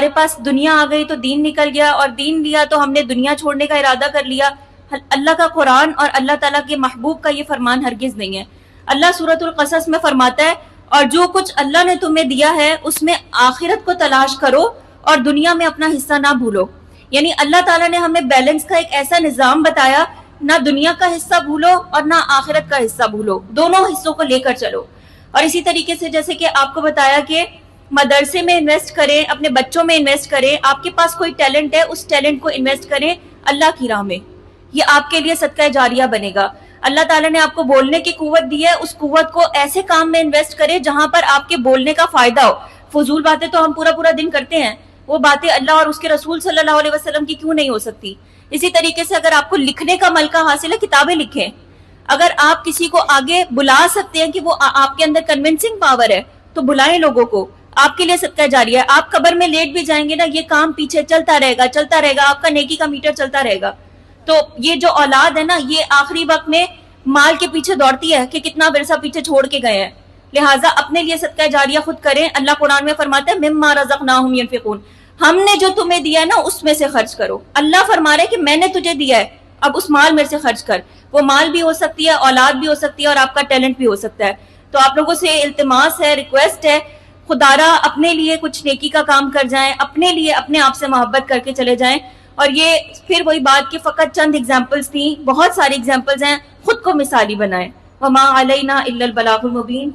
پاس دنیا آ گئی تو دین نکل گیا، اور دین لیا تو ہم نے دنیا چھوڑنے کا ارادہ کر لیا. اللہ کا قرآن اور اللہ تعالیٰ کے محبوب کا یہ فرمان ہرگز نہیں ہے. اللہ سورۃ القصص میں فرماتا ہے اور جو کچھ اللہ نے تمہیں دیا ہے اس میں آخرت کو تلاش کرو اور دنیا میں اپنا حصہ نہ بھولو. یعنی اللہ تعالیٰ نے ہمیں بیلنس کا ایک ایسا نظام بتایا، نہ دنیا کا حصہ بھولو اور نہ آخرت کا حصہ بھولو، دونوں حصوں کو لے کر چلو. اور اسی طریقے سے جیسے کہ آپ کو بتایا کہ مدرسے میں انویسٹ کریں، اپنے بچوں میں انویسٹ کریں، آپ کے پاس کوئی ٹیلنٹ ہے اس ٹیلنٹ کو انویسٹ کریں اللہ کی راہ میں، یہ آپ کے لیے صدقہ جاریہ بنے گا. اللہ تعالیٰ نے آپ کو بولنے کی قوت دی ہے، اس قوت کو ایسے کام میں انویسٹ کریں جہاں پر آپ کے بولنے کا فائدہ ہو. فضول باتیں تو ہم پورا پورا دن کرتے ہیں، وہ باتیں اللہ اور اس کے رسول صلی اللہ علیہ وسلم کی کیوں نہیں ہو سکتی. اسی طریقے سے اگر آپ کو لکھنے کا ملکہ حاصل ہے، کتابیں لکھیں. اگر آپ کسی کو آگے بلا سکتے ہیں کہ وہ آپ کے اندر کنونسنگ پاور ہے تو بلائیں لوگوں کو، آپ کے لیے صدقہ جاریہ ہے. آپ قبر میں لیٹ بھی جائیں گے نا، یہ کام پیچھے چلتا رہے گا چلتا رہے گا، آپ کا نیکی کا میٹر چلتا رہے گا. تو یہ جو اولاد ہے نا، یہ آخری وقت میں مال کے پیچھے دوڑتی ہے کہ کتنا ورثہ پیچھے چھوڑ کے گئے ہیں. لہٰذا اپنے لیے صدقہ جاریہ خود کریں. اللہ قرآن میں فرماتا ہے مما رزقناہم ینفقون، ہم نے جو تمہیں دیا ہے نا اس میں سے خرچ کرو. اللہ فرما رہے کہ میں نے تجھے دیا ہے، اب اس مال میں سے خرچ کر. وہ مال بھی ہو سکتی ہے، اولاد بھی ہو سکتی ہے، اور آپ کا ٹیلنٹ بھی ہو سکتا ہے. تو آپ لوگوں سے التماس ہے، ریکویسٹ ہے، خدارا اپنے لیے کچھ نیکی کا کام کر جائیں، اپنے لیے اپنے آپ سے محبت کر کے چلے جائیں. اور یہ پھر وہی بات کہ فقط چند ایگزامپلس تھیں، بہت ساری ایگزامپلز ہیں، خود کو مثالی بنائیں. وما علینا الا البلاغ المبین.